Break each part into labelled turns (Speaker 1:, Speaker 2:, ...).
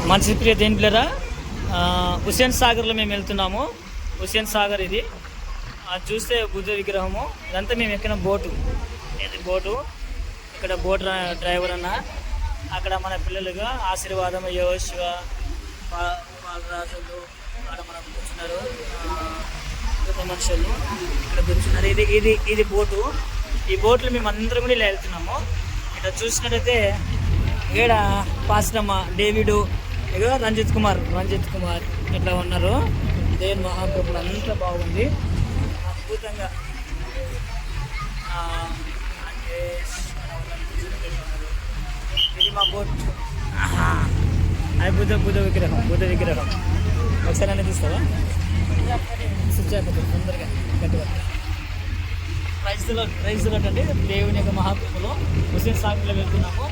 Speaker 1: మంచి ప్రియ దేని పిల్లరా, హుస్సేన్ సాగర్లో మేము వెళ్తున్నాము. హుస్సేన్ సాగర్ ఇది చూస్తే బుద్ధ విగ్రహము. ఇదంతా మేము ఎక్కిన బోటు. ఇది బోటు. ఇక్కడ బోట్ డ్రైవర్ అన్న. అక్కడ మన పిల్లలుగా ఆశీర్వాదం, యోశివ, బాలరాజులు అక్కడ మనం కూర్చున్నారు. మనుషులు ఇక్కడ కూర్చున్నారు. ఇది ఇది ఇది బోటు. ఈ బోట్లో మేము అందరం కూడా ఇలా వెళ్తున్నాము. ఇక్కడ చూసినట్టయితే ఇక్కడ పాస్టమ్మ, డేవిడు, ఇక రంజిత్ కుమార్ ఇట్లా ఉన్నారు. దేవుని మహాప్రభులు అంతా బాగుంది, అద్భుతంగా. ఇది మా బోట్. అది బుద్ధ విగ్రహం. ఒకసారి అనేది తీస్తావా? స్విచ్ అయిపోతుంది తొందరగా గట్టిగా. ప్రైజ్ అంటే దేవుని యొక్క మహాప్రభులు హుస్సేన్ సాగర్లో వెళ్తున్నాము.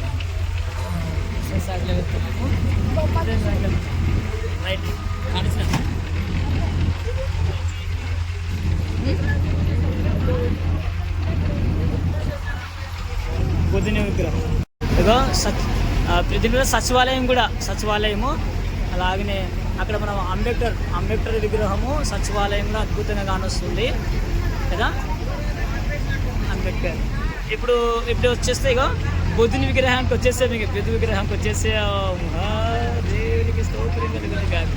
Speaker 1: రైట్ కానిస్తా. బుద్ధుని విగ్రహం ఇదిగో. దీనిలో సచివాలయము. అలాగనే అక్కడ మనం అంబేద్కర్ విగ్రహము, సచివాలయం కూడా అద్భుతంగా కానొస్తుంది కదా. అంబేద్కర్ ఇప్పుడు వచ్చేస్తే ఇగో బుద్ధుని విగ్రహానికి వచ్చేస్తే, మీకు బుద్ధ విగ్రహానికి వచ్చేస్తే దేవునికి స్తోత్రం కలుగును గాక.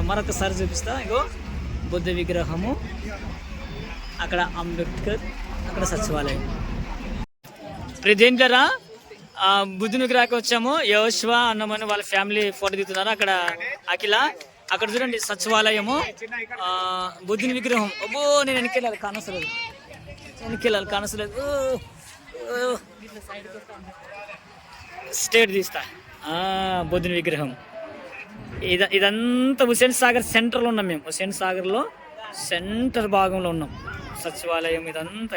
Speaker 1: మరొకసారి చూపిస్తా. ఇగో బుద్ధ విగ్రహము, అక్కడ అంబేద్కర్, అక్కడ సచివాలయం. దేంట్లరా బుద్ధుని విగ్రహానికి వచ్చాము. యోశివ అన్నమని వాళ్ళ ఫ్యామిలీ ఫోటో దిగుతున్నారు. అక్కడ అఖిల, అక్కడ చూడండి సచివాలయము, బుద్ధుని విగ్రహం. అబ్బో నేను వెనకెళ్ళాలి, కానసలేదు. స్టేట్ తీస్తా. బుద్ధుని విగ్రహం. ఇదంతా హుస్సేన్ సాగర్ సెంటర్లో ఉన్నాం మేము. హుస్సేన్ సాగర్లో సెంటర్ భాగంలో ఉన్నాం. సచివాలయం ఇదంతా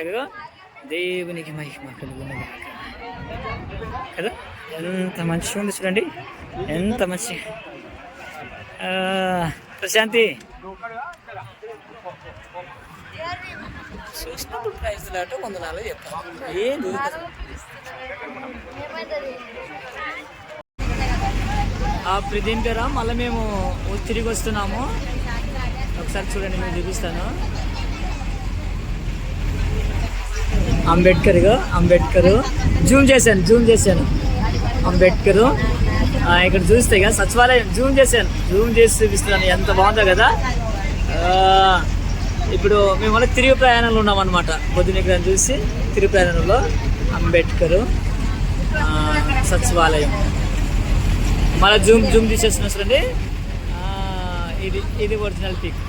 Speaker 1: దేవునికి మహిమ కలుగును కదా. ఎంత మంచిగా ఉంది చూడండి, ఎంత మంచి. ప్రశాంతి చూసినప్పుడు ప్రైజ్లు అటు 104 చెప్తాను. ఏం దొరుకుతుంది ఆ ప్రదేంటారా. మళ్ళీ మేము తిరిగి వస్తున్నాము. ఒకసారి చూడండి, నేను చూపిస్తాను. అంబేద్కర్ జూమ్ చేశాను. అంబేద్కర్ ఇక్కడ చూస్తే కదా సచివాలయం జూమ్ చేసి చూపిస్తున్నాను. ఎంత బాగుందో కదా. ఇప్పుడు మేము మళ్ళీ తిరిగి ప్రయాణంలో ఉన్నాం అనమాట. బుద్ధుని విగ్రహం చూసి తిరిగి ప్రయాణంలో అంబేద్కర్, సచివాలయం. మళ్ళీ జూమ్ తీసేస్తున్నా చూడండి. ఇది ఒరిజినల్ పిక్.